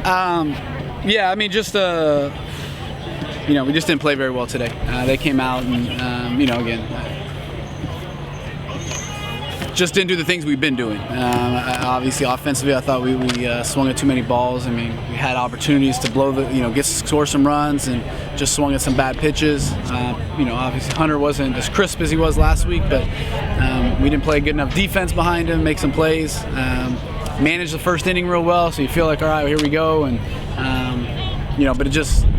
Yeah, I mean, just we just didn't play very well today. They came out and again, just didn't do the things we've been doing. Obviously, offensively, I thought we swung at too many balls. I mean, we had opportunities to blow score some runs, and just swung at some bad pitches. Obviously Hunter wasn't as crisp as he was last week, but we didn't play good enough defense behind him, make some plays. Managed the first inning real well, so you feel like, all right, here we go, and but we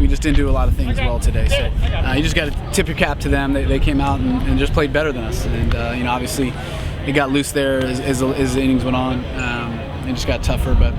just didn't do a lot of things well today. So you just got to tip your cap to them. They came out and just played better than us, and obviously it got loose there as the innings went on. It just got tougher, but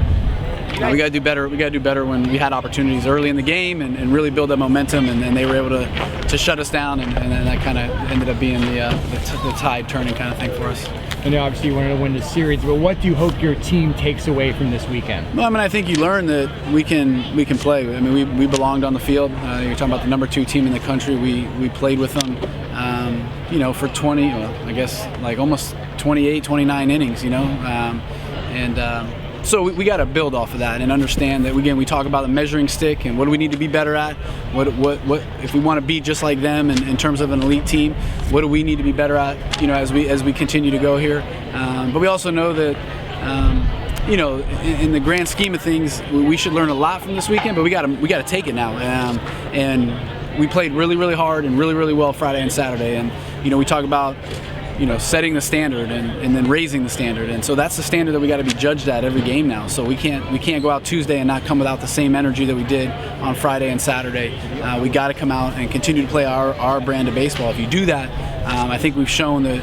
we got to do better. We got to do better when we had opportunities early in the game and really build that momentum, and then they were able to shut us down, and then that kind of ended up being the tide turning kind of thing for us. And obviously you wanted to win the series, but what do you hope your team takes away from this weekend? Well, I mean, I think you learn that we can play. I mean, we belonged on the field. You're talking about the number 2 team in the country. We played with them, for 20, I guess like almost 28, 29 innings, So we got to build off of that and understand that, again, we talk about the measuring stick and what do we need to be better at. What if we want to be just like them in terms of an elite team? What do we need to be better at? As we continue to go here. But we also know that in the grand scheme of things, we should learn a lot from this weekend. But we got to take it now. And we played really, really hard and really, really well Friday and Saturday. And we talk about setting the standard and then raising the standard, and so that's the standard that we got to be judged at every game now. So we can't go out Tuesday and not come without the same energy that we did on Friday and Saturday. We got to come out and continue to play our brand of baseball. If you do that, I think we've shown that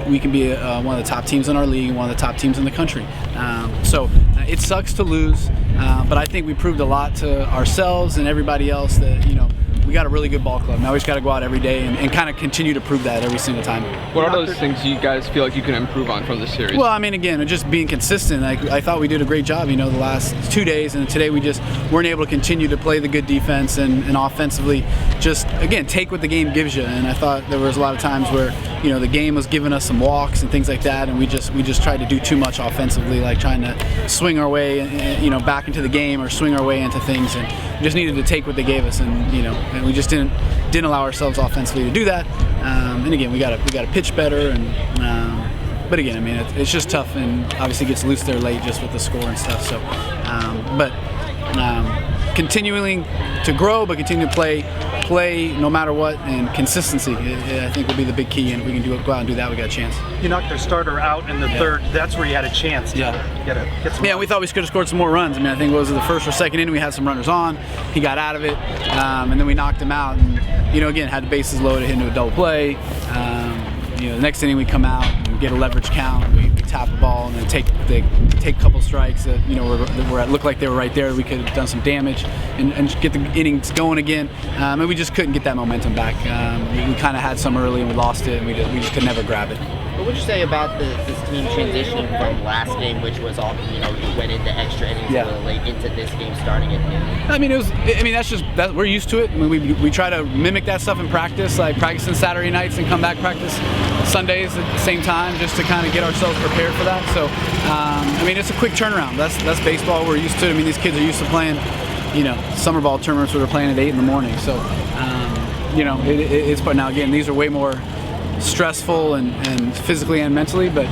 we can be one of the top teams in our league, one of the top teams in the country. So it sucks to lose, but I think we proved a lot to ourselves and everybody else that we got a really good ball club. Now we just got to go out every day and kind of continue to prove that every single time. What are those things you guys feel like you can improve on from this series? Well, I mean, again, just being consistent. I thought we did a great job, the last 2 days, and today we just weren't able to continue to play the good defense and offensively just, again, take what the game gives you. And I thought there was a lot of times where, the game was giving us some walks and things like that, and we just tried to do too much offensively, like trying to swing our way, back into the game or swing our way into things, and we just needed to take what they gave us, and we just didn't allow ourselves offensively to do that. And again, we got to pitch better, but again, I mean, it's just tough, and obviously gets loose there late just with the score and stuff. So, continuing to grow, but continue to play no matter what, and consistency, I think, will be the big key. And if we can go out and do that, we got a chance. You knocked their starter out in the third. That's where you had a chance to get some runs. We thought we could have scored some more runs. I mean, I think it was the first or second inning we had some runners on. He got out of it, and then we knocked him out. And again, had the bases loaded, hit into a double play. The next inning we come out and get a leverage count. We tap the ball and then take a couple strikes that looked like they were right there. We could have done some damage and get the innings going again. And we just couldn't get that momentum back. We kind of had some early and we lost it, and we just could never grab it. What would you say about this team transitioning from last game, which was all you went into extra innings a little late, into this game starting at noon? I mean, we're used to it. I mean, we try to mimic that stuff in practice, like practicing Saturday nights and come back practice Sundays at the same time, just to kind of get ourselves prepared for that. So, I mean, it's a quick turnaround. That's baseball. We're used to it. I mean, these kids are used to playing, summer ball tournaments where they're playing at 8 in the morning. So, it's but now again, these are way more stressful and physically and mentally, but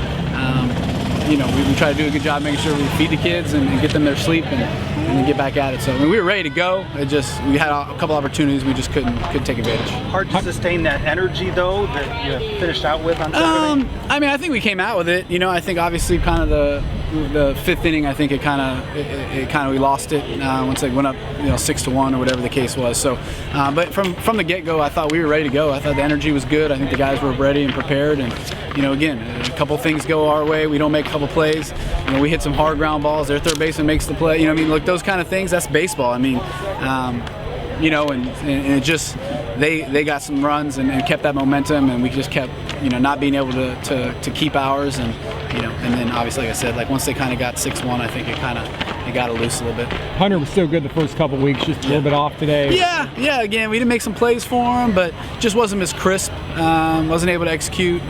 we try to do a good job making sure we feed the kids and get them their sleep and then get back at it. So I mean, we were ready to go. We had a couple opportunities, we just couldn't take advantage. Hard to sustain that energy though that you finished out with on Saturday. I mean, I think we came out with it. I think obviously kind of the fifth inning, I think it kind of we lost it once they went up 6-1 or whatever the case was. So, but from the get-go, I thought we were ready to go. I thought the energy was good. I think the guys were ready and prepared. And again, a couple things go our way. We don't make a couple plays. We hit some hard ground balls. Their third baseman makes the play. Look, those kind of things. That's baseball. I mean, and it just they got some runs and kept that momentum, and we just kept not being able to keep ours, and and then obviously, like I said, like once they kind of got 6-1, I think it kind he got it loose a little bit. Hunter was so good the first couple weeks, just a little bit off today. Yeah. Again, we didn't make some plays for him, but just wasn't as crisp. Wasn't able to execute.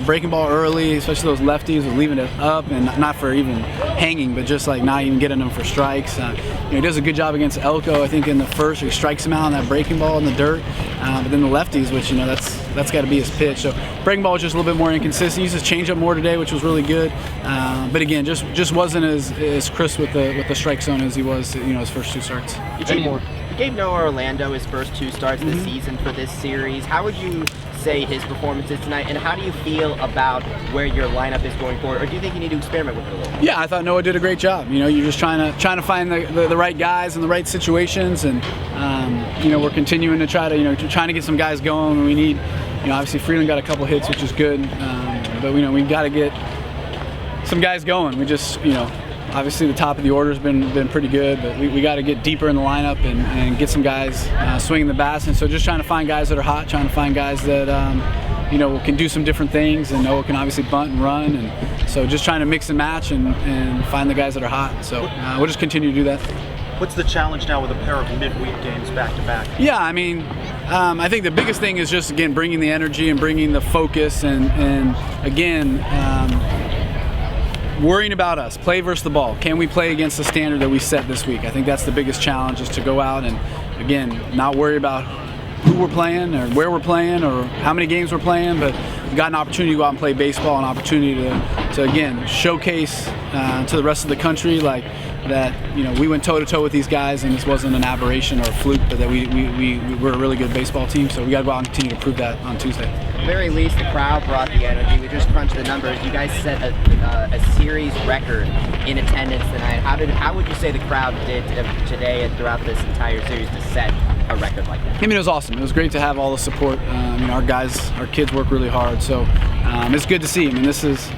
Breaking ball early, especially those lefties, was leaving it up, and not for even hanging, but just like not even getting them for strikes. He does a good job against Elko. I think in the first, he strikes him out on that breaking ball in the dirt. But then the lefties, which that's got to be his pitch. So breaking ball was just a little bit more inconsistent. He used his changeup more today, which was really good. But again, just wasn't as crisp with the strike zone as he was, his first 2 starts. You gave Noah Orlando his first 2 starts of the season for this series. How would you say his performance is tonight, and how do you feel about where your lineup is going forward, or do you think you need to experiment with it a little bit? Yeah, I thought Noah did a great job. You're just trying to find the right guys in the right situations, and we're continuing to try to trying to get some guys going. And we need, obviously Freeland got a couple hits, which is good, but we got to get some guys going. We just obviously the top of the order has been pretty good, but we got to get deeper in the lineup and get some guys swinging the bats. And so just trying to find guys that are hot, trying to find guys that can do some different things, and Noah can obviously bunt and run, and so just trying to mix and match and find the guys that are hot. So we'll just continue to do that. What's the challenge now with a pair of midweek games back to back? Yeah, I think the biggest thing is just, again, bringing the energy and bringing the focus, and again, worrying about us, play versus the ball. Can we play against the standard that we set this week? I think that's the biggest challenge, is to go out and, again, not worry about who we're playing or where we're playing or how many games we're playing, but we've got an opportunity to go out and play baseball, an opportunity to again, showcase to the rest of the country that we went toe-to-toe with these guys, and this wasn't an aberration or a fluke, but that we're a really good baseball team. So we got to go out and continue to prove that on Tuesday. At the very least, the crowd brought the energy. We just crunched the numbers. You guys set a series record in attendance tonight. How would you say the crowd did today and throughout this entire series to set a record like that? It was awesome. It was great to have all the support. Our kids work really hard, so it's good to see. This is,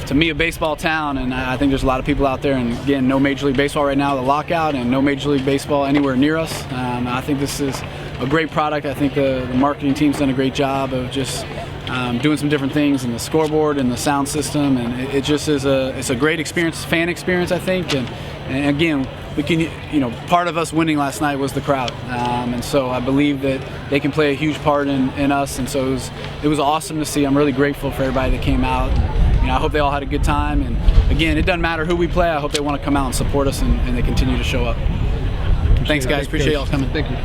to me, a baseball town, and I think there's a lot of people out there, and again, no Major League Baseball right now, the lockout, and no Major League Baseball anywhere near us. I think this is a great product. I think the marketing team's done a great job of just doing some different things in the scoreboard and the sound system, and it just is a great experience, fan experience, I think, and again, we can, part of us winning last night was the crowd, and so I believe that they can play a huge part in us, and so it was awesome to see. I'm really grateful for everybody that came out. I hope they all had a good time, and again, it doesn't matter who we play. I hope they want to come out and support us, and they continue to show up. Thanks, guys. Appreciate y'all coming. Thank you.